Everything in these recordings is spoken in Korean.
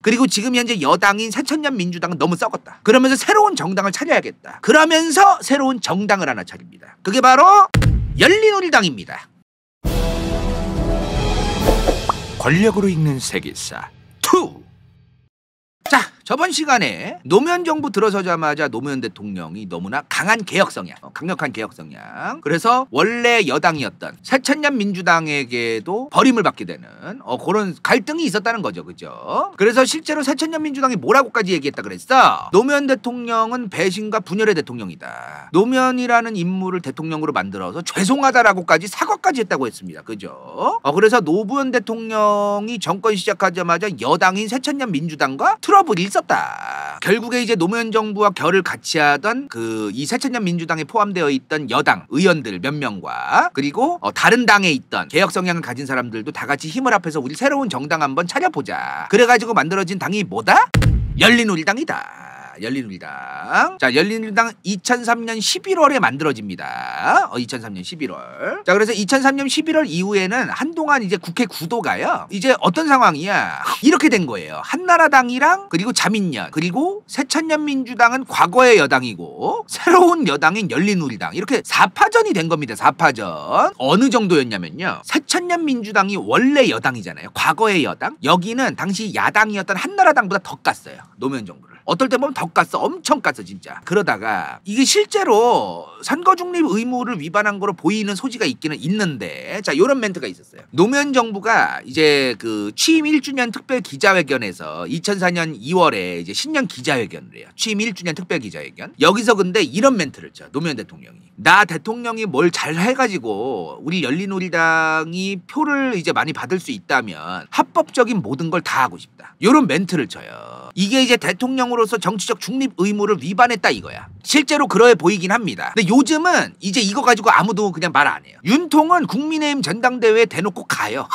그리고 지금 현재 여당인 새천년 민주당은 너무 썩었다. 그러면서 새로운 정당을 차려야겠다. 그러면서 새로운 정당을 하나 차립니다. 그게 바로 열린우리당입니다. 권력으로 읽는 세계사 2. 자, 저번 시간에 노무현 정부 들어서자마자 노무현 대통령이 너무나 강한 개혁 성향, 강력한 개혁 성향. 그래서 원래 여당이었던 새천년 민주당에게도 버림을 받게 되는 그런 갈등이 있었다는 거죠. 그죠? 그래서 실제로 새천년 민주당이 뭐라고까지 얘기했다 그랬어? 노무현 대통령은 배신과 분열의 대통령이다. 노무현이라는 인물을 대통령으로 만들어서 죄송하다라고까지 사과까지 했다고 했습니다. 그죠? 그래서 노무현 대통령이 정권 시작하자마자 여당인 새천년 민주당과 트러블이 있었다. 결국에 이제 노무현 정부와 결을 같이 하던 이 새천년 민주당에 포함되어 있던 여당 의원들 몇 명과 그리고 다른 당에 있던 개혁 성향을 가진 사람들도 다 같이 힘을 합해서 우리 새로운 정당 한번 차려보자. 그래가지고 만들어진 당이 뭐다? 열린우리당이다. 열린우리당. 자, 열린우리당 2003년 11월에 만들어집니다. 2003년 11월. 자, 그래서 2003년 11월 이후에는 한동안 이제 국회 구도가요. 이제 어떤 상황이야? 이렇게 된 거예요. 한나라당이랑 그리고 자민련 그리고 새천년 민주당은 과거의 여당이고 새로운 여당인 열린우리당 이렇게 4파전이 된 겁니다. 4파전. 어느 정도였냐면요. 새천년 민주당이 원래 여당이잖아요. 과거의 여당. 여기는 당시 야당이었던 한나라당보다 더 깠어요. 노무현 정부를. 어떨 때 보면 더 깠어. 엄청 깠어 진짜. 그러다가 이게 실제로 선거 중립 의무를 위반한 거로 보이는 소지가 있기는 있는데 자, 요런 멘트가 있었어요. 노무현 정부가 이제 그 취임 1주년 특별 기자회견에서 2004년 2월에 이제 신년 기자회견을 해요. 취임 1주년 특별 기자회견. 여기서 근데 이런 멘트를 쳐. 노무현 대통령이. 나 대통령이 뭘 잘 해가지고 우리 열린우리당이 표를 이제 많이 받을 수 있다면 합법적인 모든 걸 다 하고 싶다. 요런 멘트를 쳐요. 이게 이제 대통령으로서 정치적 중립 의무를 위반했다 이거야. 실제로 그러해 보이긴 합니다. 근데 요즘은 이제 이거 가지고 아무도 그냥 말 안 해요. 윤통은 국민의힘 전당대회에 대놓고 가요.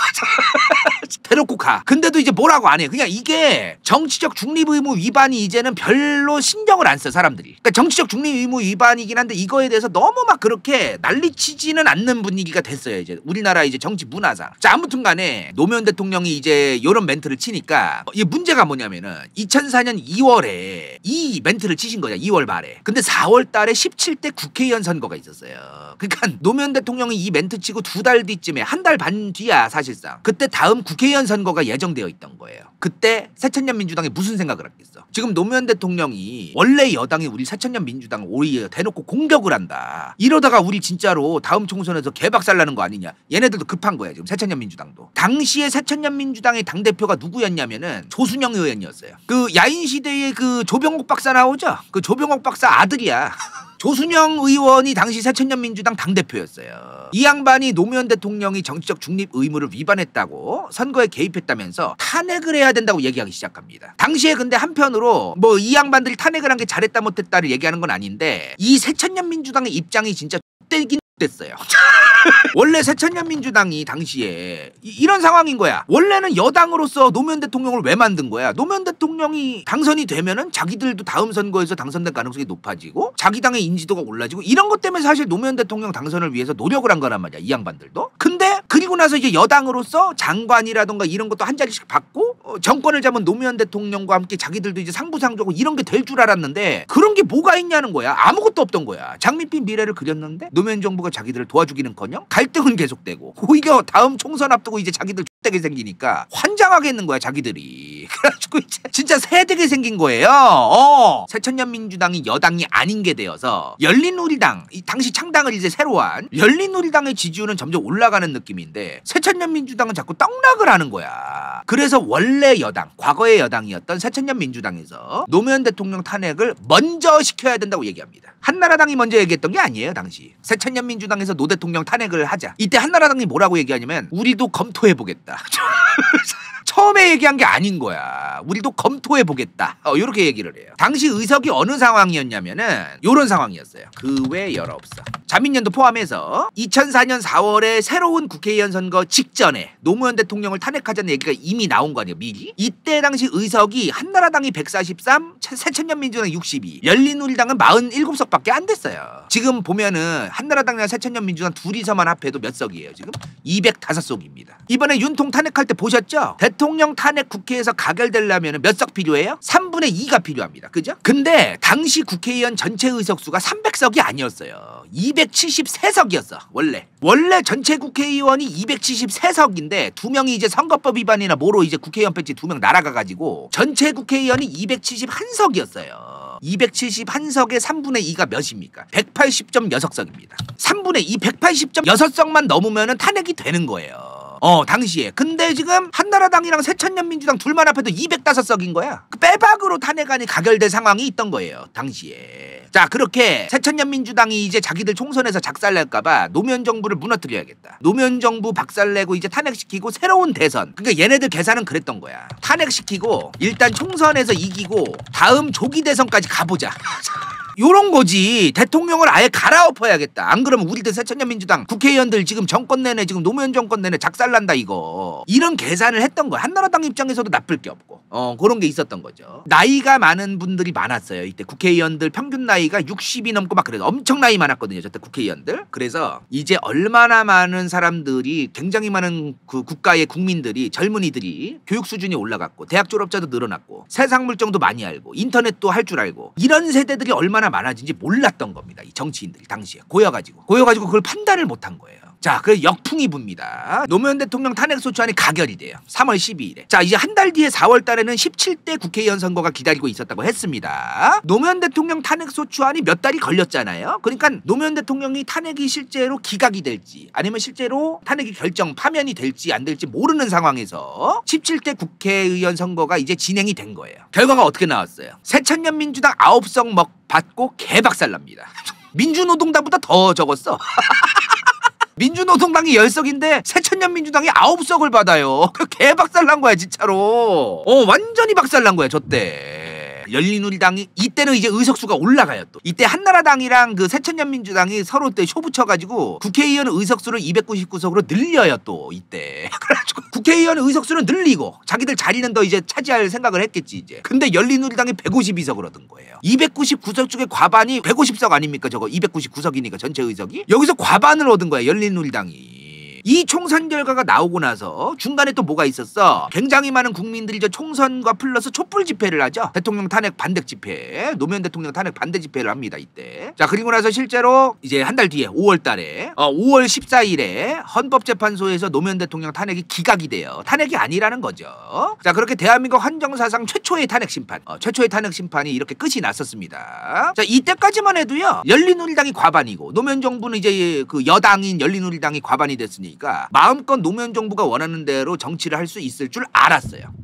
대놓고 가. 근데도 이제 뭐라고 안 해요. 그냥 이게 정치적 중립 의무 위반이 이제는 별로 신경을 안 써 사람들이. 그러니까 정치적 중립 의무 위반이긴 한데 이거에 대해서 너무 막 그렇게 난리치지는 않는 분위기가 됐어요. 이제 우리나라 이제 정치 문화상. 자, 아무튼 간에 노무현 대통령이 이제 요런 멘트를 치니까 이 문제가 뭐냐면은 2004년 2월에 이 멘트를 치신 거야. 2월 말에. 근데 4월 달에 17대 국회의원 선거가 있었어요. 그러니까 노무현 대통령이 이 멘트 치고 2달 뒤쯤에 한 달 반 뒤야 사실상. 그때 다음 국회의원 선거가 예정되어 있던 거예요. 그때 새천년 민주당이 무슨 생각을 했겠어? 지금 노무현 대통령이 원래 여당이 우리 새천년 민주당을 오히려 대놓고 공격을 한다. 이러다가 우리 진짜로 다음 총선에서 개박살 나는 거 아니냐. 얘네들도 급한 거야 지금 새천년 민주당도. 당시에 새천년 민주당의 당대표가 누구였냐면은 조순영 의원이었어요. 그 야인시대의 그 조병옥 박사 나오죠? 그 조병옥 박사 아들이야. 조순영 의원이 당시 새천년 민주당 당대표였어요. 이 양반이 노무현 대통령이 정치적 중립 의무를 위반했다고 선거에 개입했다면서 탄핵을 해야 된다고 얘기하기 시작합니다. 당시에 근데 한편으로 뭐 이 양반들이 탄핵을 한 게 잘했다 못했다를 얘기하는 건 아닌데 이 새천년 민주당의 입장이 진짜 떼긴 됐어요. 원래 새천년 민주당이 당시에 이런 상황인 거야. 원래는 여당으로서 노무현 대통령을 왜 만든 거야? 노무현 대통령이 당선이 되면은 자기들도 다음 선거에서 당선될 가능성이 높아지고 자기 당의 인지도가 올라지고 이런 것 때문에 사실 노무현 대통령 당선을 위해서 노력을 한 거란 말이야. 이 양반들도. 근데 그리고 나서 이제 여당으로서 장관이라던가 이런 것도 한 자리씩 받고 정권을 잡은 노무현 대통령과 함께 자기들도 이제 상부상조고 이런 게 될 줄 알았는데 그런 게 뭐가 있냐는 거야. 아무것도 없던 거야. 장밋빛 미래를 그렸는데 노무현 정부가 자기들을 도와주기는커녕 갈등은 계속되고 오히려 다음 총선 앞두고 이제 자기들 X되게 생기니까 환장하겠는 거야 자기들이. 그래가지고 이제 진짜 새되게 생긴 거예요. 새천년 민주당이 여당이 아닌 게 되어서 열린우리당 이 당시 창당을 이제 새로 한 열린우리당의 지지율은 점점 올라가는 느낌인데 새천년 민주당은 자꾸 떡락을 하는 거야. 그래서 원래 여당 과거의 여당이었던 새천년 민주당에서 노무현 대통령 탄핵을 먼저 시켜야 된다고 얘기합니다. 한나라당이 먼저 얘기했던 게 아니에요. 당시 새천년 민주당에서 노 대통령 탄핵을 하자. 이때 한나라당이 뭐라고 얘기하냐면 우리도 검토해보겠다. 처음에 얘기한 게 아닌 거야. 우리도 검토해보겠다. 이렇게 얘기를 해요. 당시 의석이 어느 상황이었냐면은 요런 상황이었어요. 그 외 열어 없어. 자민련도 포함해서 2004년 4월에 새로운 국회의원 선거 직전에 노무현 대통령을 탄핵하자는 얘기가 이미 나온 거 아니에요. 미리. 이때 당시 의석이 한나라당이 143, 새천년 민주당 62, 열린우리당은 47석밖에 안 됐어요. 지금 보면은 한나라당이랑 새천년 민주당 둘이서만 합해도 몇 석이에요 지금? 205석입니다. 이번에 윤통 탄핵할 때 보셨죠? 대통령 탄핵 국회에서 가결되려면 몇 석 필요해요? 3분의 2가 필요합니다. 그죠? 근데 당시 국회의원 전체 의석수가 300석이 아니었어요. 273석이었어. 원래 전체 국회의원이 273석인데 2명이 이제 선거법 위반이나 뭐로 이제 국회의원 배지 2명 날아가가지고 전체 국회의원이 271석이었어요. 271석의 3분의 2가 몇입니까? 180.6석입니다. 3분의 2 180.6석만 넘으면 탄핵이 되는 거예요. 당시에. 근데 지금 한나라당이랑 새천년민주당 둘만 합해도 205석인 거야. 그 빼박으로 탄핵안이 가결될 상황이 있던 거예요. 당시에. 자, 그렇게 새천년민주당이 이제 자기들 총선에서 작살낼까봐 노무현 정부를 무너뜨려야겠다. 노무현 정부 박살내고 이제 탄핵시키고 새로운 대선. 그러니까 얘네들 계산은 그랬던 거야. 탄핵시키고 일단 총선에서 이기고 다음 조기 대선까지 가보자. 요런 거지. 대통령을 아예 갈아엎어야겠다. 안 그러면 우리들 새천년민주당 국회의원들 지금 정권 내내 지금 노무현 정권 내내 작살난다 이거. 이런 계산을 했던 거야. 한나라당 입장에서도 나쁠 게 없고. 그런 게 있었던 거죠. 나이가 많은 분들이 많았어요. 이때 국회의원들 평균 나이가 60이 넘고 막 그래서 엄청 나이 많았거든요. 저때 국회의원들. 그래서 이제 얼마나 많은 사람들이 굉장히 많은 그 국가의 국민들이 젊은이들이 교육 수준이 올라갔고 대학 졸업자도 늘어났고 세상 물정도 많이 알고 인터넷도 할 줄 알고 이런 세대들이 얼마나 많아진지 몰랐던 겁니다. 이 정치인들이 당시에 고여가지고 그걸 판단을 못한 거예요. 자, 그래서 역풍이 붑니다. 노무현 대통령 탄핵소추안이 가결이 돼요. 3월 12일에. 자, 이제 한 달 뒤에 4월 달에는 17대 국회의원 선거가 기다리고 있었다고 했습니다. 노무현 대통령 탄핵소추안이 몇 달이 걸렸잖아요. 그러니까 노무현 대통령이 탄핵이 실제로 기각이 될지 아니면 실제로 탄핵이 파면이 될지 안 될지 모르는 상황에서 17대 국회의원 선거가 이제 진행이 된 거예요. 결과가 어떻게 나왔어요? 새천년민주당 9석 받고 개박살납니다. 민주노동당보다 더 적었어. 민주노동당이 10석인데 새천년민주당이 9석을 받아요. 그 개박살난 거야 진짜로. 완전히 박살난 거야 저때. 열린우리당이 이때는 이제 의석수가 올라가요. 또 이때 한나라당이랑 그 새천년민주당이 서로 때 쇼 붙여가지고 국회의원 의석수를 299석으로 늘려요. 또 이때. 그래가지고 국회의원 의석수는 늘리고 자기들 자리는 더 이제 차지할 생각을 했겠지 이제. 근데 열린우리당이 152석을 얻은 거예요. 299석 중에 과반이 150석 아닙니까? 저거 299석이니까 전체 의석이. 여기서 과반을 얻은 거야 열린우리당이. 이 총선 결과가 나오고 나서 중간에 또 뭐가 있었어? 굉장히 많은 국민들이 저 총선과 플러스 촛불 집회를 하죠. 대통령 탄핵 반대 집회, 노무현 대통령 탄핵 반대 집회를 합니다 이때. 자, 그리고 나서 실제로 이제 한 달 뒤에 5월 달에 5월 14일에 헌법재판소에서 노무현 대통령 탄핵이 기각이 돼요. 탄핵이 아니라는 거죠. 자, 그렇게 대한민국 헌정사상 최초의 탄핵 심판, 최초의 탄핵 심판이 이렇게 끝이 났었습니다. 자, 이때까지만 해도요 열린우리당이 과반이고 노무현 정부는 이제 그 여당인 열린우리당이 과반이 됐으니. 마음껏 노무현 정부가 원하는 대로 정치를 할 수 있을 줄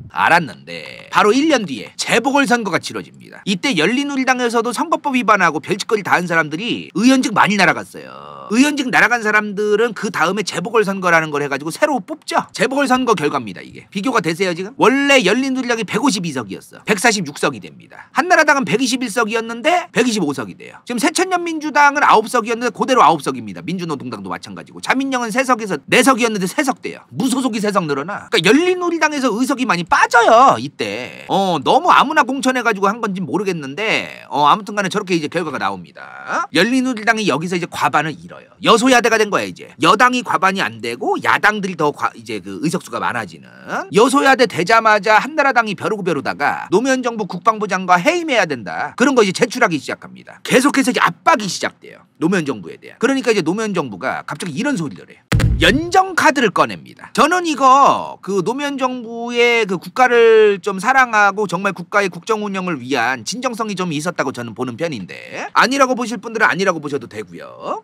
알았는데 바로 1년 뒤에 재보궐선거가 치러집니다. 이때 열린우리당에서도 선거법 위반하고 별짓거리 다 한 사람들이 의원직 많이 날아갔어요. 의원직 날아간 사람들은 그 다음에 재보궐선거라는 걸 해가지고 새로 뽑죠. 재보궐선거 결과입니다. 이게 비교가 되세요 지금? 원래 열린우리당이 152석이었어. 146석이 됩니다. 한나라당은 121석이었는데 125석이 돼요. 지금 새천년민주당은 9석이었는데 그대로 9석입니다. 민주노동당도 마찬가지고 자민령은 3석에서 4석이었는데 3석 돼요. 무소속이 3석 늘어나. 그러니까 열린우리당에서 의석이 많이 빠져요 이때. 너무 아무나 공천해가지고 한 건지 모르겠는데 아무튼간에 저렇게 이제 결과가 나옵니다. 열린우리당이 여기서 이제 과반을 잃어요. 여소야대가 된 거야 이제. 여당이 과반이 안 되고 야당들이 더 이제 그 의석수가 많아지는. 여소야대 되자마자 한나라당이 벼르다가 노무현 정부 국방부 장관 해임해야 된다. 그런 거 이제 제출하기 시작합니다. 계속해서 이제 압박이 시작돼요. 노무현 정부에 대한. 그러니까 이제 노무현 정부가 갑자기 이런 소리를 해요. 연정 카드를 꺼냅니다. 저는 이거 그 노무현 정부의 그 국가를 좀 사랑하고 정말 국가의 국정 운영을 위한 진정성이 좀 있었다고 저는 보는 편인데 아니라고 보실 분들은 아니라고 보셔도 되고요.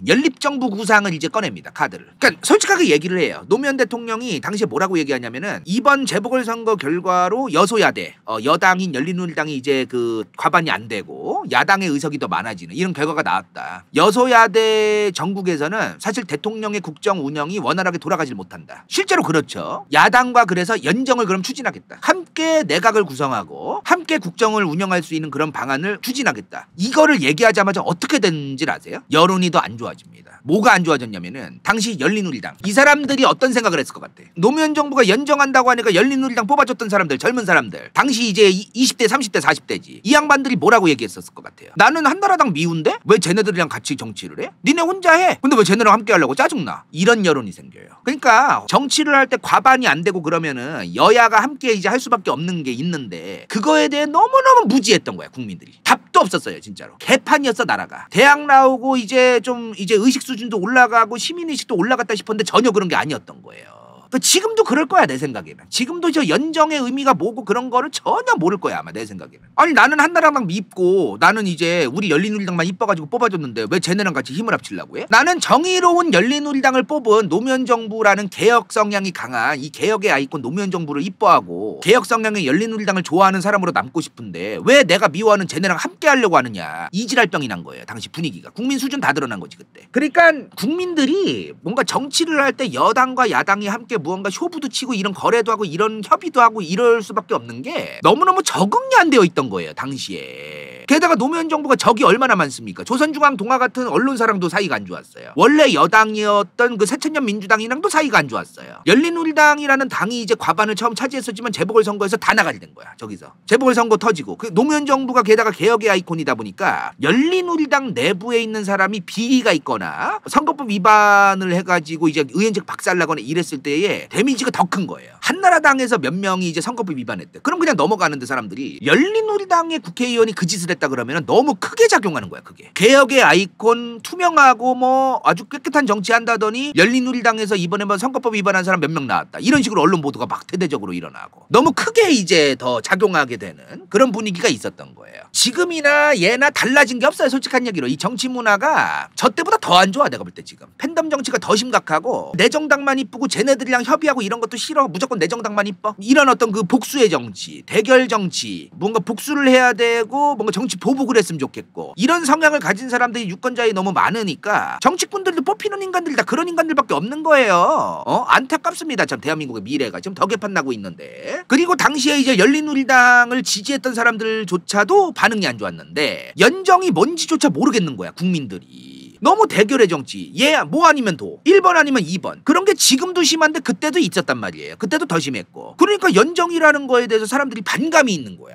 연립정부 구상을 이제 꺼냅니다. 카드를. 그러니까 솔직하게 얘기를 해요. 노무현 대통령이 당시에 뭐라고 얘기하냐면은 이번 재보궐선거 결과로 여소야대 여당인 열린우리당이 이제 그 과반이 안 되고 야당의 의석이 더 많아지는 이런 결과가 나왔다. 여소야대 전국에서는 사실 대통령의 국정 운영이 원활하게 돌아가질 못한다. 실제로 그렇죠. 야당과 그래서 연정을 그럼 추진하겠다. 함께 내각을 구성하고 함께 국정을 운영할 수 있는 그런 방안을 추진하겠다. 이거를 얘기하자마자 어떻게 된지 아세요? 여론이 더 안 좋아집니다. 뭐가 안 좋아졌냐면은 당시 열린우리당 이 사람들이 어떤 생각을 했을 것 같아? 노무현 정부가 연정한다고 하니까 열린우리당 뽑아줬던 사람들 젊은 사람들 당시 이제 20대 30대 40대지 이 양반들이 뭐라고 얘기했었을 것 같아요? 나는 한나라당 미운데 왜 쟤네들이랑 같이 정치를 해? 니네 혼자 해. 근데 왜 쟤네랑 함께 하려고 짜증나. 이런 여론이 생겨요. 그러니까 정치를 할 때 과반이 안 되고 그러면은 여야가 함께 이제 할 수밖에 없는 게 있는데 그거에 대해 너무너무 무지했던 거야 국민들이. 답도 없었어요 진짜로. 개판이었어 나라가. 대학 나오고 이제 좀 이제 의식 수준도 올라가고 시민의식도 올라갔다 싶었는데 전혀 그런 게 아니었던 거예요. 지금도 그럴 거야 내 생각에는. 지금도 저 연정의 의미가 뭐고 그런 거를 전혀 모를 거야 아마 내 생각에는. 아니 나는 한나라당 밉고 나는 이제 우리 열린우리당만 이뻐가지고 뽑아줬는데 왜 쟤네랑 같이 힘을 합치려고 해? 나는 정의로운 열린우리당을 뽑은 노무현정부라는 개혁 성향이 강한 이 개혁의 아이콘 노무현정부를 이뻐하고 개혁 성향의 열린우리당을 좋아하는 사람으로 남고 싶은데 왜 내가 미워하는 쟤네랑 함께 하려고 하느냐. 이지랄병이 난 거예요 당시 분위기가. 국민 수준 다 드러난 거지 그때. 그러니까 국민들이 뭔가 정치를 할 때 여당과 야당이 함께 무언가 쇼부도 치고 이런 거래도 하고 이런 협의도 하고 이럴 수밖에 없는 게 너무너무 적응이 안 되어 있던 거예요 당시에. 게다가 노무현 정부가 적이 얼마나 많습니까? 조선중앙동아 같은 언론사랑도 사이가 안 좋았어요. 원래 여당이었던 그 새천년 민주당이랑도 사이가 안 좋았어요. 열린우리당이라는 당이 이제 과반을 처음 차지했었지만 재보궐선거에서 다 나가게 된 거야 저기서. 재보궐선거 터지고 그 노무현 정부가 게다가 개혁의 아이콘이다 보니까 열린우리당 내부에 있는 사람이 비리가 있거나 선거법 위반을 해가지고 이제 의원직 박살나거나 이랬을 때에 데미지가 더 큰 거예요. 한나라당에서 몇 명이 이제 선거법 위반했대. 그럼 그냥 넘어가는데 사람들이 열린우리당의 국회의원이 그 짓을 했다 그러면 너무 크게 작용하는 거야 그게. 개혁의 아이콘 투명하고 뭐 아주 깨끗한 정치한다더니 열린우리당에서 이번에 뭐 선거법 위반한 사람 몇 명 나왔다. 이런 식으로 언론 보도가 막 대대적으로 일어나고 너무 크게 이제 더 작용하게 되는 그런 분위기가 있었던 거예요. 지금이나 예나 달라진 게 없어요 솔직한 얘기로. 이 정치 문화가 저 때보다 더 안 좋아 내가 볼 때 지금. 팬덤 정치가 더 심각하고 내 정당만 이쁘고 쟤네들이랑 협의하고 이런 것도 싫어. 무조건 내 정당만 이뻐. 이런 어떤 그 복수의 정치, 대결 정치, 뭔가 복수를 해야 되고 뭔가 정치 보복을 했으면 좋겠고 이런 성향을 가진 사람들이 유권자에 너무 많으니까 정치꾼들도 뽑히는 인간들이 다 그런 인간들밖에 없는 거예요. 안타깝습니다 참 대한민국의 미래가 지금 더 개판나고 있는데. 그리고 당시에 이제 열린우리당을 지지했던 사람들조차도 반응이 안 좋았는데 연정이 뭔지조차 모르겠는 거야 국민들이. 너무 대결의 정치. 뭐 아니면 도. 1번 아니면 2번. 그런 게 지금도 심한데 그때도 있었단 말이에요. 그때도 더 심했고. 그러니까 연정이라는 거에 대해서 사람들이 반감이 있는 거야.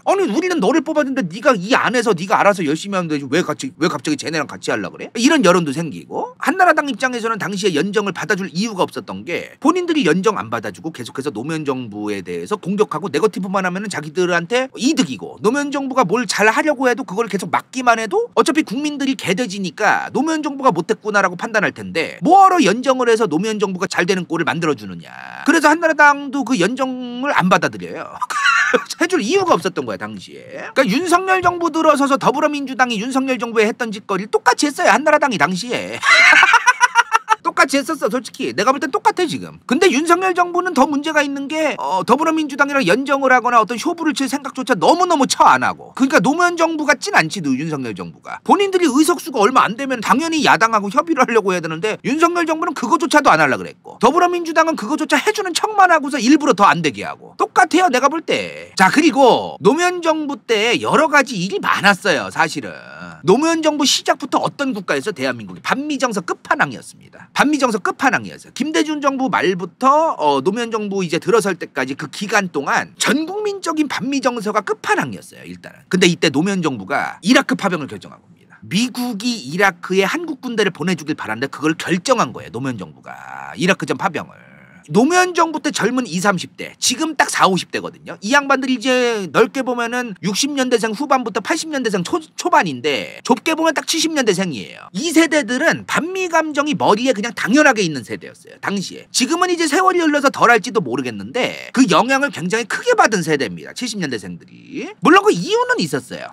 아니 우리는 너를 뽑았는데 네가 이 안에서 네가 알아서 열심히 하면 되지 왜 갑자기 쟤네랑 같이 하려고 그래? 이런 여론도 생기고. 한나라당 입장에서는 당시에 연정을 받아줄 이유가 없었던 게 본인들이 연정 안 받아주고 계속해서 노무현 정부에 대해서 공격하고 네거티브만 하면은 자기들한테 이득이고 노무현 정부가 뭘 잘 하려고 해도 그걸 계속 막기만 해도 어차피 국민들이 개돼지니까 노무현 정부가 못했구나라고 판단할 텐데 뭐하러 연정을 해서 노무현 정부가 잘 되는 꼴을 만들어주느냐. 그래서 한나라당도 그 연정을 안 받아들여요. 해줄 이유가 없었던 거야 당시에. 그러니까 윤석열 정부 들어서서 더불어민주당이 윤석열 정부에 했던 짓거리를 똑같이 했어요 한나라당이 당시에. 똑같이 했었어 솔직히. 내가 볼 땐 똑같아 지금. 근데 윤석열 정부는 더 문제가 있는 게 더불어민주당이랑 연정을 하거나 어떤 쇼부를 칠 생각조차 너무너무 안 하고. 그러니까 노무현 정부 같진 않지 윤석열 정부가. 본인들이 의석수가 얼마 안 되면 당연히 야당하고 협의를 하려고 해야 되는데 윤석열 정부는 그거조차도 안 하려고 그랬고 더불어민주당은 그거조차 해주는 척만 하고서 일부러 더 안 되게 하고. 똑같아요 내가 볼 때. 자 그리고 노무현 정부 때 여러 가지 일이 많았어요 사실은. 노무현 정부 시작부터 어떤 국가였어 대한민국이? 반미정서 끝판왕이었습니다. 반미정서 끝판왕이었어요. 김대중 정부 말부터 노무현 정부 이제 들어설 때까지 그 기간 동안 전 국민적인 반미정서가 끝판왕이었어요 일단은. 근데 이때 노무현 정부가 이라크 파병을 결정한 겁니다. 미국이 이라크에 한국 군대를 보내주길 바랐는데 그걸 결정한 거예요 노무현 정부가. 이라크전 파병을. 노무현 정부 때 젊은 20, 30대 지금 딱 40, 50대거든요. 이 양반들이 이제 넓게 보면은 60년대생 후반부터 80년대생 초반인데 좁게 보면 딱 70년대생이에요. 이 세대들은 반미 감정이 머리에 그냥 당연하게 있는 세대였어요 당시에. 지금은 이제 세월이 흘러서 덜할지도 모르겠는데 그 영향을 굉장히 크게 받은 세대입니다 70년대생들이. 물론 그 이유는 있었어요.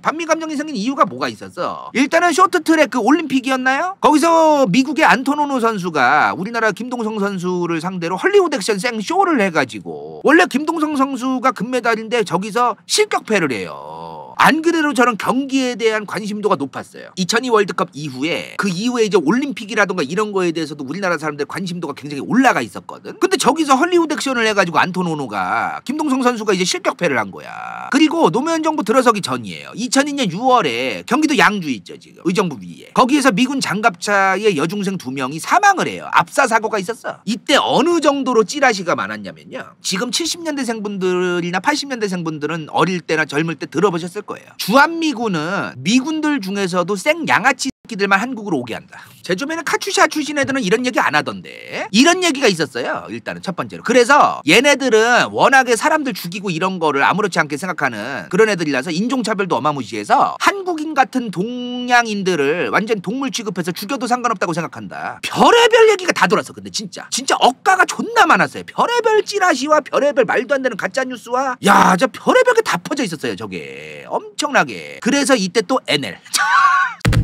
반미 감정이 생긴 이유가 뭐가 있었어. 일단은 쇼트트랙 그 올림픽이었나요? 거기서 미국의 안토노노 선수가 우리나라 김동성 선수 를 상대로 헐리우드 액션 생쇼를 해가지고 원래 김동성 선수가 금메달인데 저기서 실격패를 해요. 안 그래도 저런 경기에 대한 관심도가 높았어요. 2002 월드컵 이후에 그 이후에 이제 올림픽이라던가 이런 거에 대해서도 우리나라 사람들 관심도가 굉장히 올라가 있었거든. 근데 저기서 헐리우드 액션을 해가지고 안토노노가 김동성 선수가 이제 실격패를 한 거야. 그리고 노무현 정부 들어서기 전이에요. 2002년 6월에 경기도 양주 있죠 지금 의정부 위에. 거기에서 미군 장갑차의 여중생 2명이 사망을 해요. 압사 사고가 있었어. 이때 어느 정도로 찌라시가 많았냐면요. 지금 70년대생 분들이나 80년대생 분들은 어릴 때나 젊을 때 들어보셨을 거예요. 주한미군은 미군들 중에서도 생 양아치 끼들만 한국으로 오게 한다. 제 주변에 카츄샤 출신 애들은 이런 얘기 안 하던데 이런 얘기가 있었어요. 일단은 첫 번째로. 그래서 얘네들은 워낙에 사람들 죽이고 이런 거를 아무렇지 않게 생각하는 그런 애들이라서 인종차별도 어마무시해서 한국인 같은 동양인들을 완전 동물 취급해서 죽여도 상관없다고 생각한다. 별의별 얘기가 다 돌았어. 근데 진짜 억가가 존나 많았어요. 별의별 찌라시와 별의별 말도 안 되는 가짜뉴스와 야, 저 별의별 게 다 퍼져 있었어요. 저게 엄청나게. 그래서 이때 또 NL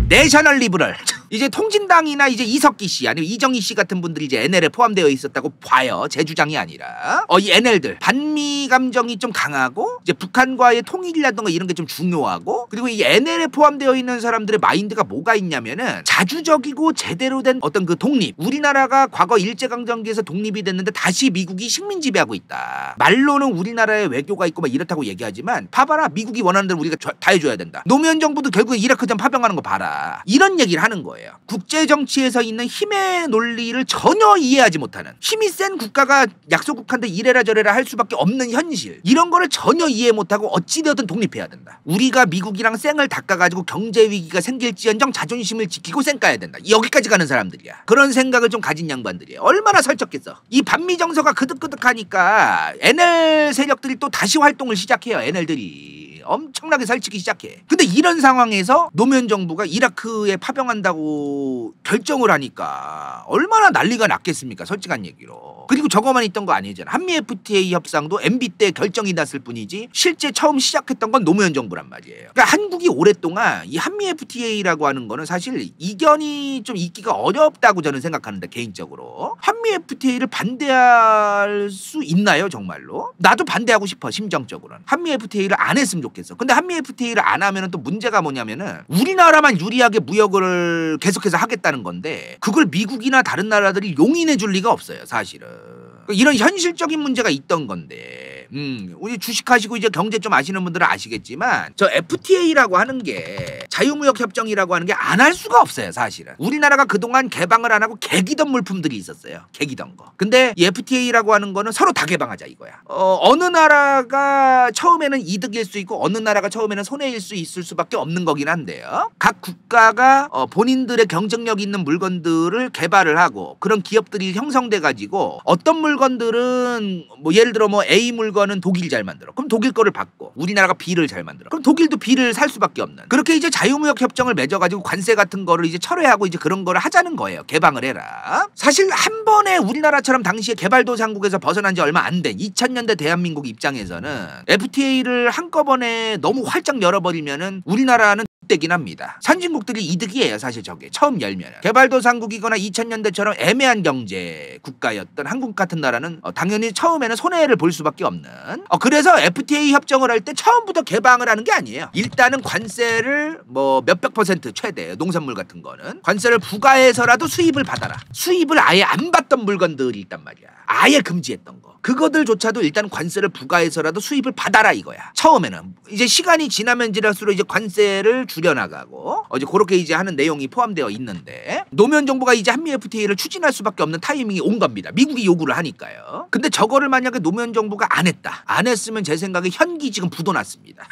내셔널 리브럴 이제 통진당이나 이제 이석기 씨 아니면 이정희 씨 같은 분들이 이제 NL에 포함되어 있었다고 봐요. 제 주장이 아니라. 이 NL들 반미 감정이 좀 강하고 이제 북한과의 통일이라던가 이런 게 좀 중요하고 그리고 이 NL에 포함되어 있는 사람들의 마인드가 뭐가 있냐면은 자주적이고 제대로 된 어떤 그 독립. 우리나라가 과거 일제강점기에서 독립이 됐는데 다시 미국이 식민 지배하고 있다. 말로는 우리나라에 외교가 있고 막 이렇다고 얘기하지만 봐봐라. 미국이 원하는 대로 우리가 다 해줘야 된다. 노무현 정부도 결국 이라크전 파병하는 거 봐라. 이런 얘기를 하는 거예요. 국제정치에서 있는 힘의 논리를 전혀 이해하지 못하는 힘이 센 국가가 약소국한테 이래라 저래라 할 수밖에 없는 현실 이런 거를 전혀 이해 못하고 어찌되었든 독립해야 된다. 우리가 미국이랑 쌩을 닦아가지고 경제위기가 생길지언정 자존심을 지키고 쌩 까야 된다. 여기까지 가는 사람들이야. 그런 생각을 좀 가진 양반들이에요. 얼마나 설쳤겠어. 이 반미 정서가 그득그득하니까 NL 세력들이 또 다시 활동을 시작해요. NL들이. 엄청나게 살찌기 시작해. 근데 이런 상황에서 노무현 정부가 이라크에 파병한다고 결정을 하니까 얼마나 난리가 났겠습니까? 솔직한 얘기로. 그리고 저거만 있던 거 아니잖아. 한미 FTA 협상도 MB 때 결정이 났을 뿐이지 실제 처음 시작했던 건 노무현 정부란 말이에요. 그러니까 한국이 오랫동안 이 한미 FTA라고 하는 거는 사실 이견이 좀 있기가 어렵다고 저는 생각하는데 개인적으로. 한미 FTA를 반대할 수 있나요 정말로? 나도 반대하고 싶어 심정적으로는. 한미 FTA를 안 했으면 좋겠어. 근데 한미 FTA를 안 하면은 또 문제가 뭐냐면은 우리나라만 유리하게 무역을 계속해서 하겠다는 건데 그걸 미국이나 다른 나라들이 용인해 줄 리가 없어요 사실은. 이런 현실적인 문제가 있던 건데 우리 주식하시고 이제 경제 좀 아시는 분들은 아시겠지만 저 FTA라고 하는 게 자유무역 협정이라고 하는 게 안 할 수가 없어요 사실은. 우리나라가 그동안 개방을 안 하고 개기던 물품들이 있었어요. 개기던 거. 근데 이 FTA라고 하는 거는 서로 다 개방하자 이거야. 어느 나라가 처음에는 이득일 수 있고 어느 나라가 처음에는 손해일 수 있을 수밖에 없는 거긴 한데요. 각 국가가 본인들의 경쟁력 있는 물건들을 개발을 하고 그런 기업들이 형성돼 가지고 어떤 물건들은 뭐 예를 들어 뭐 A 물건은 독일이 잘 만들어. 그럼 독일 거를 받고 우리나라가 B를 잘 만들어. 그럼 독일도 B를 살 수밖에 없는. 그렇게 이제 자유무역 협정을 맺어가지고 관세 같은 거를 이제 철회하고 이제 그런 거를 하자는 거예요. 개방을 해라. 사실 한 번에 우리나라처럼 당시에 개발도상국에서 벗어난 지 얼마 안 된 2000년대 대한민국 입장에서는 FTA를 한꺼번에 너무 활짝 열어버리면은 우리나라는 되긴 합니다. 선진국들이 이득이에요 사실 저게 처음 열면. 개발도상국이거나 2000년대처럼 애매한 경제 국가였던 한국 같은 나라는 당연히 처음에는 손해를 볼 수밖에 없는. 그래서 FTA 협정을 할 때 처음부터 개방을 하는 게 아니에요. 일단은 관세를 뭐 몇백 % 최대 농산물 같은 거는 관세를 부과해서라도 수입을 받아라. 수입을 아예 안 받던 물건들이 있단 말이야. 아예 금지했던 거. 그거들조차도 일단 관세를 부과해서라도 수입을 받아라 이거야. 처음에는. 이제 시간이 지나면 지날수록 이제 관세를 줄여나가고 이제 그렇게 이제 하는 내용이 포함되어 있는데 노무현 정부가 이제 한미 FTA를 추진할 수밖에 없는 타이밍이 온 겁니다. 미국이 요구를 하니까요. 근데 저거를 만약에 노무현 정부가 안 했다. 안 했으면 제 생각에 현기 지금 부도났습니다.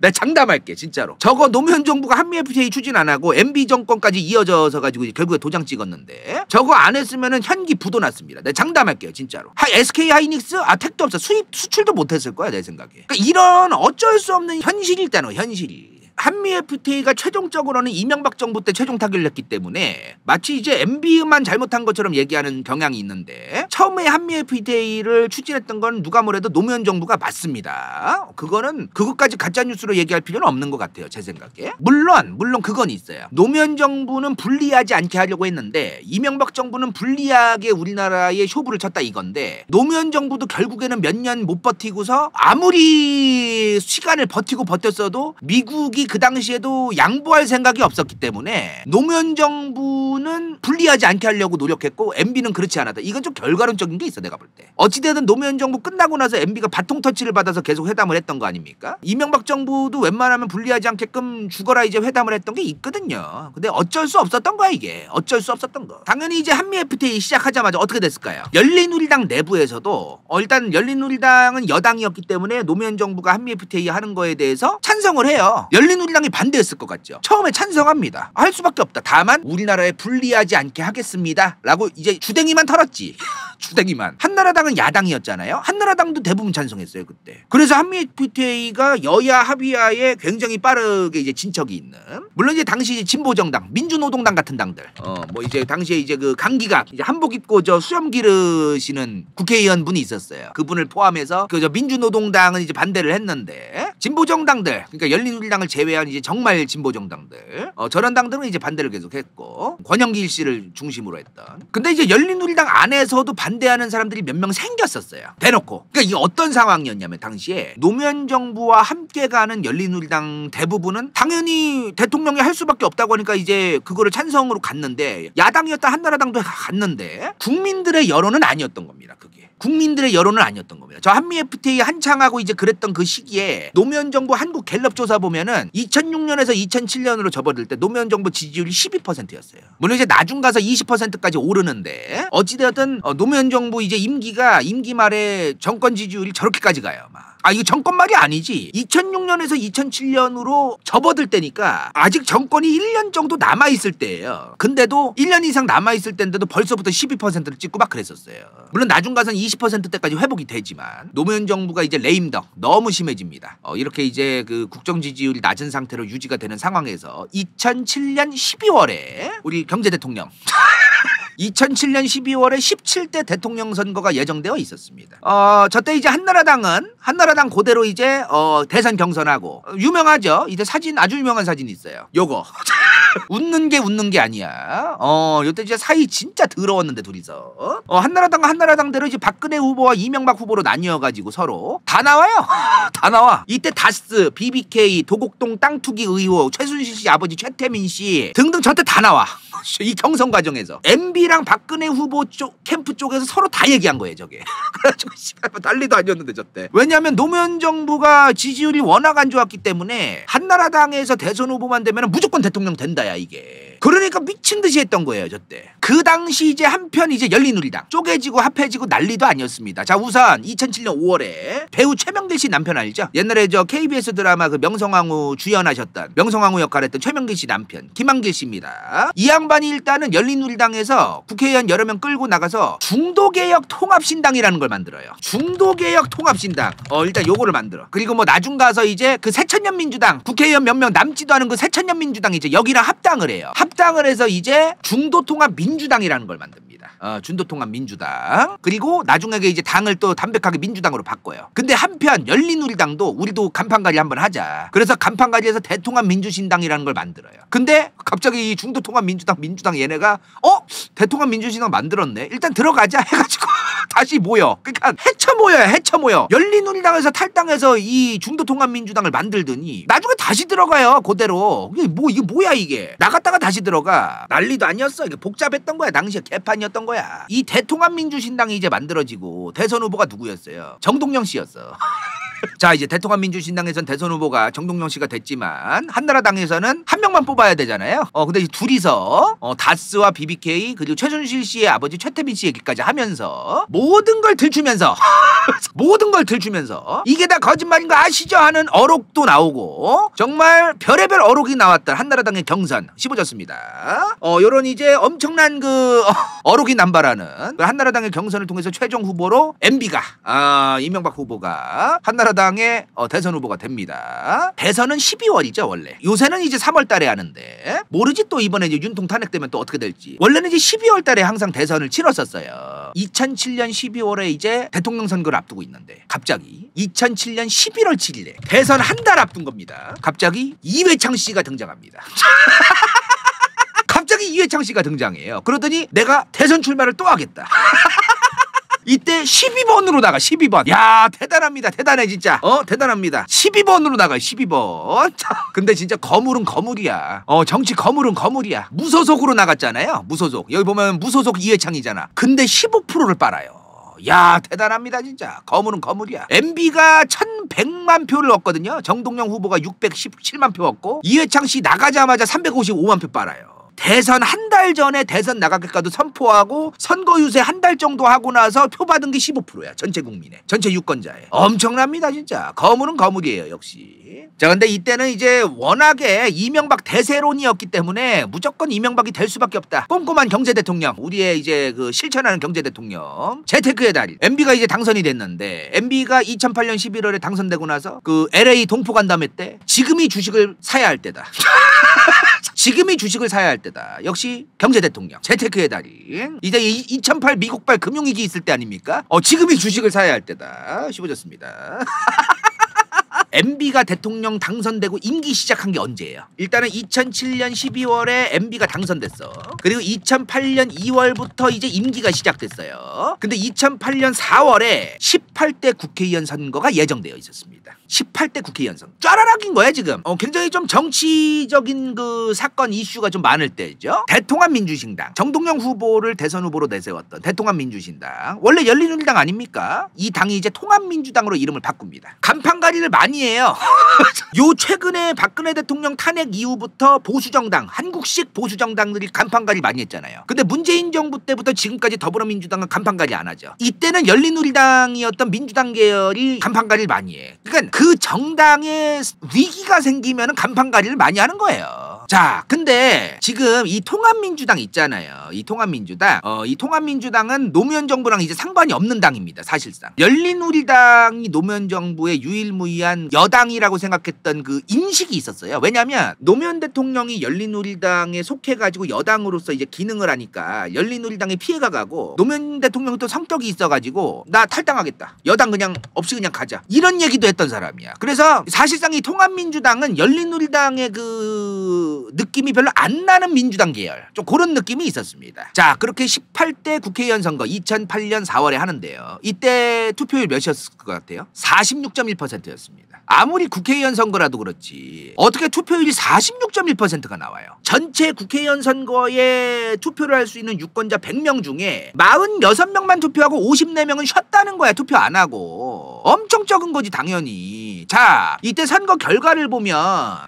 내가 장담할게 진짜로. 저거 노무현 정부가 한미 FTA 추진 안 하고 MB 정권까지 이어져서 가지고 결국에 도장 찍었는데 저거 안 했으면은 현기 부도났습니다. 내가 장담할게요 진짜로. SK 하이닉스 택도 없어. 수출도 못했을 거야 내 생각에. 그러니까 이런 어쩔 수 없는 현실이 있다는 현실이. 한미 FTA가 최종적으로는 이명박 정부 때 최종 타결을 했기 때문에 마치 이제 MB만 잘못한 것처럼 얘기하는 경향이 있는데 처음에 한미 FTA를 추진했던 건 누가 뭐래도 노무현 정부가 맞습니다. 그거는 그것까지 가짜뉴스로 얘기할 필요는 없는 것 같아요 제 생각에. 물론 그건 있어요. 노무현 정부는 불리하지 않게 하려고 했는데 이명박 정부는 불리하게 우리나라에 쇼부를 쳤다 이건데 노무현 정부도 결국에는 몇 년 못 버티고서 아무리 시간을 버텼어도 미국이 그 당시에도 양보할 생각이 없었기 때문에 노무현 정부는 불리하지 않게 하려고 노력했고 MB는 그렇지 않았다. 이건 좀 결과론적인 게 있어 내가 볼 때. 어찌되든 노무현 정부 끝나고 나서 MB가 바통 터치를 받아서 계속 회담을 했던 거 아닙니까? 이명박 정부도 웬만하면 불리하지 않게끔 죽어라 이제 회담을 했던 게 있거든요. 근데 어쩔 수 없었던 거야 이게. 어쩔 수 없었던 거. 당연히 이제 한미 FTA 시작하자마자 어떻게 됐을까요? 열린우리당 내부에서도 일단 열린우리당은 여당이었기 때문에 노무현 정부가 한미 FTA 하는 거에 대해서 찬성을 해요. 열린우리당이 반대했을 것 같죠. 처음에 찬성합니다. 할 수밖에 없다. 다만 우리나라에 불리하지 않게 하겠습니다 라고 이제 주댕이만 털었지. 주댕이만. 한나라당은 야당이었잖아요. 한나라당도 대부분 찬성했어요 그때. 그래서 한미 FTA가 여야 합의하에 굉장히 빠르게 이제 진척이 있는, 물론 이제 당시 진보정당, 민주노동당 같은 당들, 뭐 이제 당시에 이제 그 강기각 이제 한복 입고 저 수염 기르시는 국회의원 분이 있었어요. 그분을 포함해서 그 저 민주노동당은 이제 반대를 했는데, 진보정당들, 그러니까 열린우리당을 제외한 이제 정말 진보정당들, 저런 당들은 이제 반대를 계속했고, 권영길 씨를 중심으로 했던. 근데 이제 열린우리당 안에서도 반대하는 사람들이 몇 명 생겼었어요. 대놓고. 그러니까 이게 어떤 상황이었냐면, 당시에 노무현 정부와 함께 가는 열린우리당 대부분은 당연히 대통령이 할 수밖에 없다고 하니까 이제 그거를 찬성으로 갔는데, 야당이었던 한나라당도 갔는데 국민들의 여론은 아니었던 겁니다. 그게 국민들의 여론은 아니었던 겁니다. 저 한미 FTA 한창 하고 이제 그랬던 그 시기에 노무현 정부 한국 갤럽 조사 보면은 2006년에서 2007년으로 접어들 때 노무현 정부 지지율이 12%였어요. 물론 이제 나중 가서 20%까지 오르는데, 어찌되었든 노무현 정부 이제 임기 말에 정권 지지율이 저렇게까지 가요. 막. 이거 정권 말이 아니지. 2006년에서 2007년으로 접어들 때니까 아직 정권이 1년 정도 남아있을 때예요. 근데도 1년 이상 남아있을 때인데도 벌써부터 12%를 찍고 막 그랬었어요. 물론 나중 가서는 20%대까지 회복이 되지만, 노무현 정부가 이제 레임덕 너무 심해집니다. 이렇게 이제 그 국정 지지율이 낮은 상태로 유지가 되는 상황에서 2007년 12월에 우리 경제대통령 2007년 12월에 17대 대통령 선거가 예정되어 있었습니다. 저때 이제 한나라당 그대로 이제 대선 경선하고, 유명하죠. 이제 사진, 아주 유명한 사진이 있어요. 요거. 웃는 게 아니야. 요때 이제 사이 진짜 더러웠는데 둘이서. 한나라당과 한나라당대로 이제 박근혜 후보와 이명박 후보로 나뉘어가지고 서로 다 나와요. 다 나와. 이때 다스, BBK, 도곡동 땅 투기 의혹, 최순실 씨 아버지 최태민 씨 등등 저때 다 나와. 이 경선 과정에서 MB랑 박근혜 후보 쪽 캠프 쪽에서 서로 다 얘기한 거예요 저게. 그래가지고 난리도 아니었는데 저때. 왜냐하면 노무현 정부가 지지율이 워낙 안 좋았기 때문에 한나라당에서 대선 후보만 되면 무조건 대통령 된다야 이게. 그러니까 미친 듯이 했던 거예요 저때. 그 당시 이제 한편 이제 열린우리당 쪼개지고 합해지고 난리도 아니었습니다. 자, 우선 2007년 5월에 배우 최명길 씨 남편 알죠? 옛날에 저 KBS 드라마 그 명성황후 주연하셨던, 명성황후 역할했던 최명길 씨 남편 김한길 씨입니다. 이 양반이 일단은 열린우리당에서 국회의원 여러 명 끌고 나가서 중도개혁 통합신당이라는 걸 만들어요. 중도개혁 통합신당. 일단 요거를 만들어. 그리고 뭐 나중 가서 이제 그 새천년 민주당 국회의원 몇 명 남지도 않은 그 새천년 민주당이 이제 여기랑 합당을 해요. 합당을 해서 이제 중도통합 민주당이라는 걸 만듭니다. 중도통합 민주당. 그리고 나중에 이제 당을 또 담백하게 민주당으로 바꿔요. 근데 한편 열린우리당도 우리도 간판가리 한번 하자. 그래서 간판가리에서 대통합 민주신당이라는 걸 만들어요. 근데 갑자기 이 중도통합 민주당 얘네가 대통합 민주신당 만들었네. 일단 들어가자 해가지고 다시 모여. 그러니까 헤쳐 모여. 열린우리당에서 탈당해서 이 중도통합 민주당을 만들더니 나중에 다시 들어가요. 그대로. 이게 뭐야 이게. 나갔다가 다시 들어가. 난리도 아니었어. 이게 복잡했던 거야. 당시에 개판이었던 거야. 이 대통합 민주신당이 이제 만들어지고 대선 후보가 누구였어요? 정동영 씨였어. 자, 이제 대통합 민주신당에선 대선 후보가 정동영 씨가 됐지만 한나라당에서는 한 명만 뽑아야 되잖아요. 근데 이 둘이서 다스와 BBK 그리고 최순실 씨의 아버지 최태민 씨 얘기까지 하면서 모든 걸 들추면서 이게 다 거짓말인 거 아시죠? 하는 어록도 나오고 정말 별의별 어록이 나왔던 한나라당의 경선 씹어졌습니다. 요런 이제 엄청난 그 어록이 남발하는 그 한나라당의 경선을 통해서 최종 후보로 MB가 이명박 후보가 한나라당의 대선 후보가 됩니다. 대선은 12월이죠 원래. 요새는 이제 3월 달에 하는데 모르지 또 이번에 이제 윤통 탄핵되면 또 어떻게 될지. 원래는 이제 12월 달에 항상 대선을 치렀었어요. 2007년 12월에 이제 대통령 선거를 앞두고 있는데 갑자기 2007년 11월 7일에 대선 한 달 앞둔 겁니다. 갑자기 이회창 씨가 등장합니다. 갑자기 이회창 씨가 등장해요. 그러더니 내가 대선 출마를 또 하겠다. 이때 12번으로 나가. 12번. 야, 대단합니다. 대단해 진짜. 대단합니다. 12번으로 나가. 12번. 근데 진짜 거물은 거물이야. 정치 거물은 거물이야. 무소속으로 나갔잖아요. 무소속. 여기 보면 무소속 이회창이잖아. 근데 15%를 빨아요. 야, 대단합니다 진짜. 거물은 거물이야. MB가 1100만 표를 얻거든요. 정동영 후보가 617만 표 얻고 이회창 씨 나가자마자 355만 표 빨아요. 대선 한 달 전에 대선 나가겠다도 선포하고 선거 유세 한 달 정도 하고 나서 표 받은 게 15%야. 전체 국민의. 전체 유권자의. 엄청납니다 진짜. 거물은 거물이에요 역시. 자 근데 이때는 이제 워낙에 이명박 대세론이었기 때문에 무조건 이명박이 될 수밖에 없다. 꼼꼼한 경제 대통령. 우리의 이제 그 실천하는 경제 대통령. 재테크의 달인. MB가 이제 당선이 됐는데 MB가 2008년 11월에 당선되고 나서 그 LA 동포간담회 때 지금이 주식을 사야 할 때다. 지금이 주식을 사야 할 때다. 역시 경제 대통령, 재테크의 달인. 이제 2008 미국발 금융위기 있을 때 아닙니까? 지금이 주식을 사야 할 때다. 씹어졌습니다. MB가 대통령 당선되고 임기 시작한 게 언제예요? 일단은 2007년 12월에 MB가 당선됐어. 그리고 2008년 2월부터 이제 임기가 시작됐어요. 근데 2008년 4월에 18대 국회의원 선거가 예정되어 있었습니다. 18대 국회의원 선거. 쫘라락인 거야 지금. 굉장히 좀 정치적인 그 사건 이슈가 좀 많을 때죠. 대통합민주신당 정동영 후보를 대선 후보로 내세웠던 대통합민주신당. 원래 열린우리당 아닙니까? 이 당이 이제 통합민주당으로 이름을 바꿉니다. 간판가리를 많이 해요. 요 최근에 박근혜 대통령 탄핵 이후부터 보수정당, 한국식 보수정당들이 간판가리 많이 했잖아요. 근데 문재인 정부 때부터 지금까지 더불어민주당은 간판가리 안 하죠. 이때는 열린우리당이었던 민주당 계열이 간판가리를 많이 해. 그러니까 그 정당에 위기가 생기면 간판가리를 많이 하는 거예요. 자, 근데 지금 이 통합민주당 있잖아요. 이 통합민주당은 노무현 정부랑 이제 상관이 없는 당입니다. 사실상. 열린우리당이 노무현 정부의 유일무이한 여당이라고 생각했던 그 인식이 있었어요. 왜냐하면 노무현 대통령이 열린우리당에 속해가지고 여당으로서 이제 기능을 하니까 열린우리당에 피해가 가고 노무현 대통령이 또 성격이 있어가지고 나 탈당하겠다. 여당 그냥 없이 그냥 가자. 이런 얘기도 했던 사람이야. 그래서 사실상 이 통합민주당은 열린우리당의 그 느낌이 별로 안 나는 민주당 계열. 좀 그런 느낌이 있었습니다. 자, 그렇게 18대 국회의원 선거 2008년 4월에 하는데요. 이때 투표율 몇이었을 것 같아요? 46.1%였습니다. 아무리 국회의원 선거라도 그렇지 어떻게 투표율이 46.1%가 나와요? 전체 국회의원 선거에 투표를 할 수 있는 유권자 100명 중에 46명만 투표하고 54명은 쉬었다는 거야. 투표 안 하고. 엄청 적은 거지 당연히. 자, 이때 선거 결과를 보면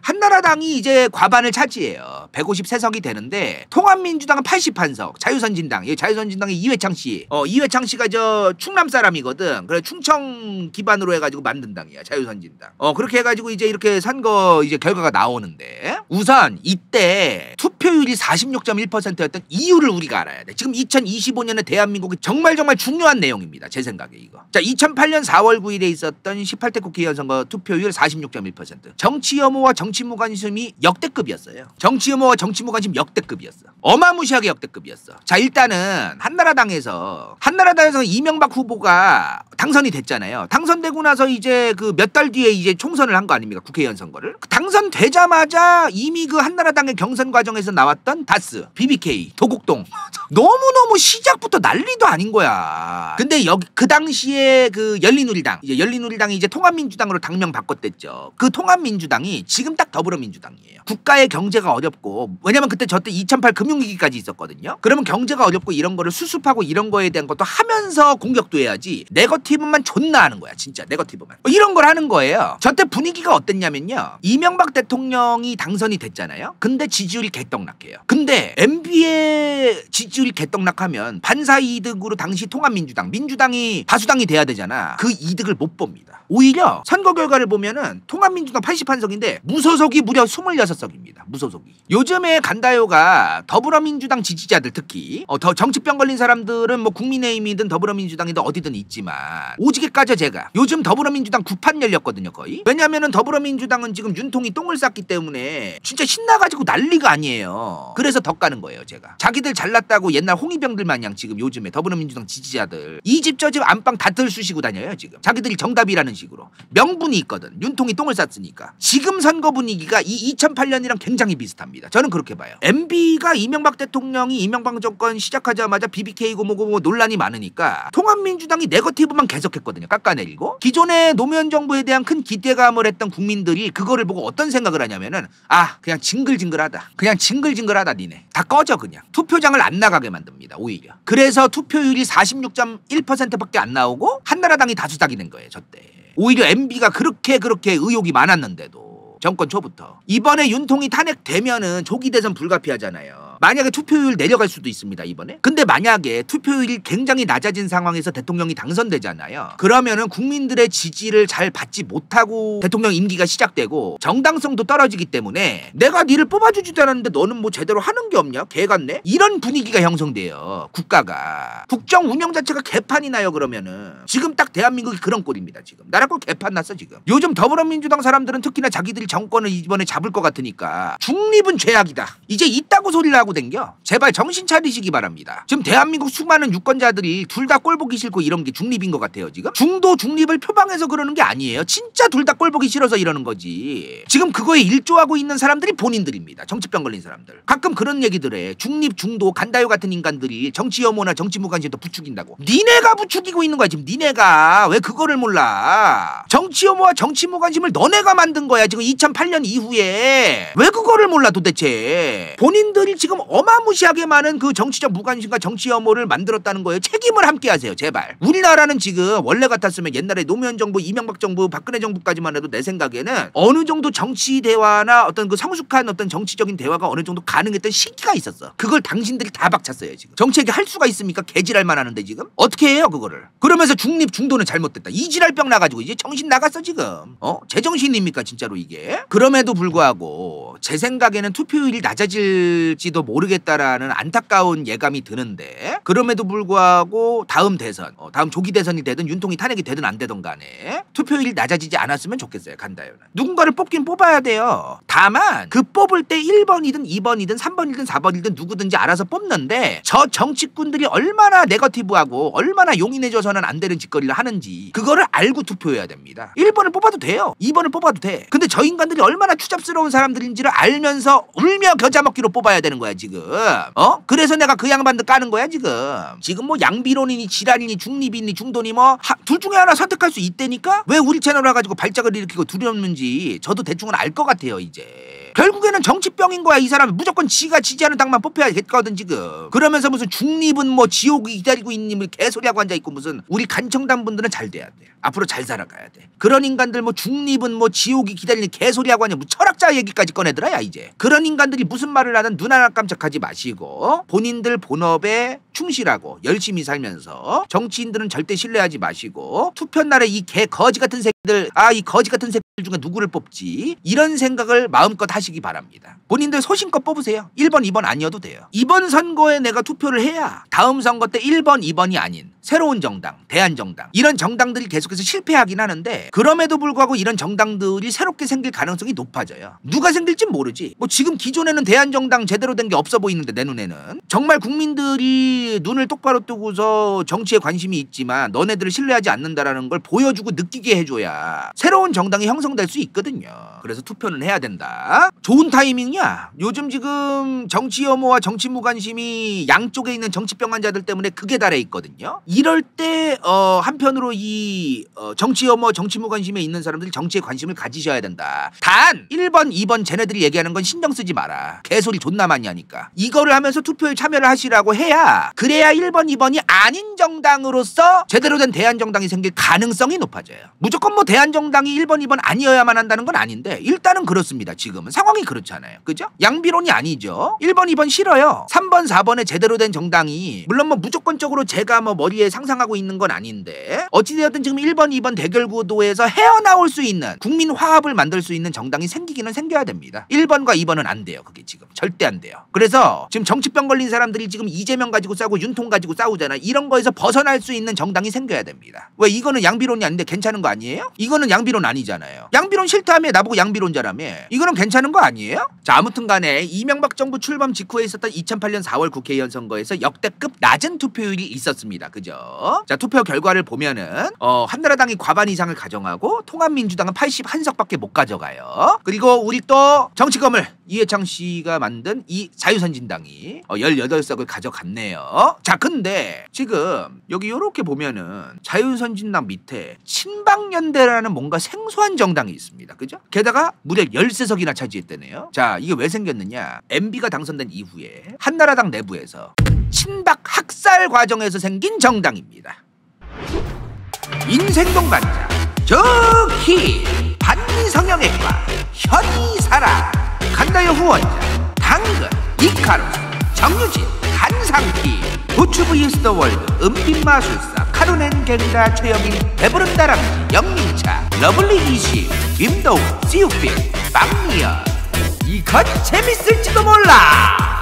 한나라당이 이제 과반을 차지해요. 153석이 되는데 통합민주당은 81석. 자유선진당. 자유선진당의 이회창 씨. 이회창 씨가 저 충남 사람이거든. 그래 충청 기반으로 해가지고 만든 당이야. 자유선진당. 그렇게 해가지고 이제 이렇게 선거 이제 결과가 나오는데 우선 이때 투표율이 46.1%였던 이유를 우리가 알아야 돼. 지금 2025년에 대한민국이 정말 중요한 내용입니다. 제 생각에 이거. 자, 2008년 4월 9일에 있었던 18대 국회의원 선거 투표율 46.1%. 정치 혐오와 정치 무관심이 역대급이었어요. 정치 혐오와 정치 무관심 역대급이었어. 어마무시하게 역대급이었어. 자, 일단은 한나라당에서 이명박 후보가 당선이 됐잖아요. 당선되고 나서 이제 그 몇 달 뒤에 이제 총선을 한 거 아닙니까? 국회의원 선거를. 당선되자마자 이미 그 한나라당의 경선 과정에서 나왔던 다스, BBK, 도곡동. 너무너무 시작부터 난리도 아닌 거야. 근데 그 당시에 그 열린우리당이 이제 통합민주당으로 당명 바꿨댔죠. 그 통합민주당이 지금 딱 더불어민주당이에요. 국가의 경제가 어렵고, 왜냐면 그때 저때 2008 금융위기까지 있었거든요. 그러면 경제가 어렵고 이런 거를 수습하고 이런 거에 대한 것도 하면서 공격도 해야지 네거티브만 존나 하는 거야. 진짜 네거티브만. 이런 걸 하는 거예요. 저때 분위기가 어땠냐면요. 이명박 대통령이 당선이 됐잖아요. 근데 지지율이 개떡락해요. 근데 MB의 지지율이 개떡락하면 반사이득으로 당시 민주당이 다수당이 돼야 되잖아. 그 이득을 못 봅니다. 오히려 선거 결과를 보면은 통합민주당 81석인데 무소속이 무려 26석입니다. 무소속이. 요즘에 간다요가 더불어민주당 지지자들 특히 더 정치병 걸린 사람들은 뭐 국민의힘이든 더불어민주당이든 어디든 있지만 오지게 까져 제가 요즘 더불어민주당 구판 열렸거든요 거의. 왜냐면은 더불어민주당은 지금 윤통이 똥을 쌌기 때문에 진짜 신나가지고 난리가 아니에요. 그래서 더 까는 거예요 제가. 자기들 잘났다고 옛날 홍위병들 마냥 지금 요즘에 더불어민주당 지지자들 이 집 저 집 안방 다 들쑤시고 다녀요 지금. 자기들이 정답이라는 식으로. 명분이 있거든. 윤통이 똥을 쌌으니까. 지금 선거 분위기가 이 2008년이랑 굉장히 비슷합니다. 저는 그렇게 봐요. MB가 이명박 대통령이 이명박 정권 시작하자마자 BBK고 뭐고 논란이 많으니까 통합민주당이 네거티브만 계속했거든요. 깎아내리고. 기존의 노무현 정부에 대한 큰 기대감을 했던 국민들이 그거를 보고 어떤 생각을 하냐면은 그냥 징글징글하다. 그냥 징글징글하다 니네. 다 꺼져 그냥. 투표장을 안 나가게 만듭니다. 오히려. 그래서 투표율이 46.1%밖에 안 나오고 한나라당이 다수당이 된 거예요. 저때. 오히려 MB가 그렇게 의혹이 많았는데도 정권 초부터. 이번에 윤통이 탄핵되면은 조기 대선 불가피하잖아요. 만약에 투표율 내려갈 수도 있습니다 이번에. 근데 만약에 투표율이 굉장히 낮아진 상황에서 대통령이 당선되잖아요. 그러면은 국민들의 지지를 잘 받지 못하고 대통령 임기가 시작되고 정당성도 떨어지기 때문에 내가 니를 뽑아주지도 않았는데 너는 뭐 제대로 하는 게 없냐? 개 같네? 이런 분위기가 형성돼요. 국가가. 국정 운영 자체가 개판이 나요. 그러면은 지금 딱 대한민국이 그런 꼴입니다. 지금 나라 꼴 개판 났어 지금. 요즘 더불어민주당 사람들은 특히나 자기들이 정권을 이번에 잡을 것 같으니까 중립은 죄악이다. 이제 이따구 소리를 하고 댕겨. 제발 정신 차리시기 바랍니다. 지금 대한민국 수많은 유권자들이 둘 다 꼴 보기 싫고 이런 게 중립인 것 같아요. 지금 중도 중립을 표방해서 그러는 게 아니에요. 진짜 둘 다 꼴 보기 싫어서 이러는 거지. 지금 그거에 일조하고 있는 사람들이 본인들입니다. 정치병 걸린 사람들. 가끔 그런 얘기들 해. 중립 중도 간다요 같은 인간들이 정치 혐오나 정치 무관심도 부추긴다고. 니네가 부추기고 있는 거야 지금. 니네가 왜 그거를 몰라. 정치 혐오와 정치 무관심을 너네가 만든 거야 지금 2008년 이후에. 왜 그거를 몰라 도대체. 본인들이 지금 어마무시하게 많은 그 정치적 무관심과 정치 혐오를 만들었다는 거예요. 책임을 함께 하세요 제발. 우리나라는 지금 원래 같았으면 옛날에 노무현 정부, 이명박 정부, 박근혜 정부까지만 해도 내 생각에는 어느 정도 정치 대화나 어떤 그 성숙한 어떤 정치적인 대화가 어느 정도 가능했던 시기가 있었어. 그걸 당신들이 다 박찼어요 지금. 정치에게 할 수가 있습니까? 개지랄만 하는데 지금 어떻게 해요 그거를. 그러면서 중립 중도는 잘못됐다. 이 지랄병 나가지고 이제 정신 나갔어 지금. 제정신입니까 진짜로 이게. 그럼에도 불구하고 제 생각에는 투표율이 낮아질지도 모르겠다라는 안타까운 예감이 드는데, 그럼에도 불구하고 다음 대선, 다음 조기 대선이 되든 윤통이 탄핵이 되든 안 되든 간에 투표율이 낮아지지 않았으면 좋겠어요. 간다요는 누군가를 뽑긴 뽑아야 돼요. 다만 그 뽑을 때 1번이든 2번이든 3번이든 4번이든 누구든지 알아서 뽑는데 저 정치꾼들이 얼마나 네거티브하고 얼마나 용인해줘서는 안 되는 짓거리를 하는지 그거를 알고 투표해야 됩니다. 1번을 뽑아도 돼요. 2번을 뽑아도 돼. 근데 저 인간들이 얼마나 추잡스러운 사람들인지를 알면서 울며 겨자 먹기로 뽑아야 되는 거야 지금. 그래서 내가 그 양반들 까는 거야 지금. 지금 뭐 양비론이니 지랄이니 중립이니 중도니 뭐 둘 중에 하나 선택할 수 있다니까. 왜 우리 채널 와가지고 발작을 일으키고 두려웠는지 저도 대충은 알 것 같아요 이제. 결국에는 정치병인 거야 이 사람이. 무조건 지가 지지하는 당만 뽑혀야겠거든 지금. 그러면서 무슨 중립은 뭐 지옥이 기다리고 있니 뭐 개소리하고 앉아있고. 무슨 우리 간청단 분들은 잘 돼야 돼. 앞으로 잘 살아가야 돼. 그런 인간들 뭐 중립은 뭐 지옥이 기다리니 개소리하고 하냐 뭐 철학자 얘기까지 꺼내더라 야 이제. 그런 인간들이 무슨 말을 하든 눈 하나 깜짝하지 마시고 본인들 본업에 충실하고 열심히 살면서 정치인들은 절대 신뢰하지 마시고 투표날에 이 개 거지 같은 새끼들, 이 거지 같은 새끼들 중에 누구를 뽑지, 이런 생각을 마음껏 하시기 바랍니다. 본인들 소신껏 뽑으세요. 1번 2번 아니어도 돼요. 이번 선거에 내가 투표를 해야 다음 선거 때 1번 2번이 아닌 새로운 정당, 대한정당, 이런 정당들이 계속해서 실패하긴 하는데 그럼에도 불구하고 이런 정당들이 새롭게 생길 가능성이 높아져요. 누가 생길진 모르지. 뭐 지금 기존에는 대한정당 제대로 된 게 없어 보이는데 내 눈에는 정말 국민들이 눈을 똑바로 뜨고서 정치에 관심이 있지만 너네들을 신뢰하지 않는다라는 걸 보여주고 느끼게 해줘야 새로운 정당이 형성될 수 있거든요. 그래서 투표는 해야 된다. 좋은 타이밍이야. 요즘 지금 정치 혐오와 정치 무관심이 양쪽에 있는 정치병 환자들 때문에 극에 달해 있거든요. 이럴 때 한편으로 이 정치 혐오 정치 무관심에 있는 사람들이 정치에 관심을 가지셔야 된다. 단 1번 2번 쟤네들이 얘기하는 건 신경 쓰지 마라. 개소리 존나 많이 하니까. 이거를 하면서 투표에 참여를 하시라고 해야, 그래야 1번 2번이 아닌 정당으로서 제대로 된 대한정당이 생길 가능성이 높아져요. 무조건 뭐 대한정당이 1번 2번 아니어야만 한다는 건 아닌데 일단은 그렇습니다. 지금은 상황이 그렇잖아요. 그죠? 양비론이 아니죠. 1번 2번 싫어요. 3번 4번에 제대로 된 정당이, 물론 뭐 무조건적으로 제가 뭐 머리에 상상하고 있는 건 아닌데 어찌되었든 지금 1번 2번 대결 구도에서 헤어나올 수 있는 국민 화합을 만들 수 있는 정당이 생기기는 생겨야 됩니다. 1번과 2번은 안 돼요. 그게 지금 절대 안 돼요. 그래서 지금 정치병 걸린 사람들이 지금 이재명 가지고 싸우고 윤통 가지고 싸우잖아. 이런 거에서 벗어날 수 있는 정당이 생겨야 됩니다. 왜? 이거는 양비론이 아닌데 괜찮은 거 아니에요? 이거는 양비론 아니잖아요. 양비론 싫다며 나보고 양비론자라며. 이거는 괜찮은 거 아니에요? 자, 아무튼 간에 이명박 정부 출범 직후에 있었던 2008년 4월 국회의원 선거에서 역대급 낮은 투표율이 있었습니다. 그죠? 자, 투표 결과를 보면은 한나라당이 과반 이상을 가져가고 통합민주당은 81석밖에 못 가져가요. 그리고 우리 또 정치검을 이해창 씨가 만든 이 자유선진당이 18석을 가져갔네요. 자, 근데 지금 여기 요렇게 보면은 자유선진당 밑에 친박연대라는 뭔가 생소한 정당이 있습니다. 그죠? 게다가 무려 13석이나 차지했다네요. 자, 이게 왜 생겼느냐? MB가 당선된 이후에 한나라당 내부에서 친박 학살 과정에서 생긴 정당입니다. 인생동반자, 정희, 반성형외과, 현이사랑, 간다요 후원자, 당근, 이카루스, 정유진, 한상희, 부추 vs 더 월드, 은빛마술사, 카루넨 갱다, 최영인, 배부른 다람쥐, 영민차, 러블리 이시, 김도우, 씨우필, 박미연. 이건 재밌을지도 몰라.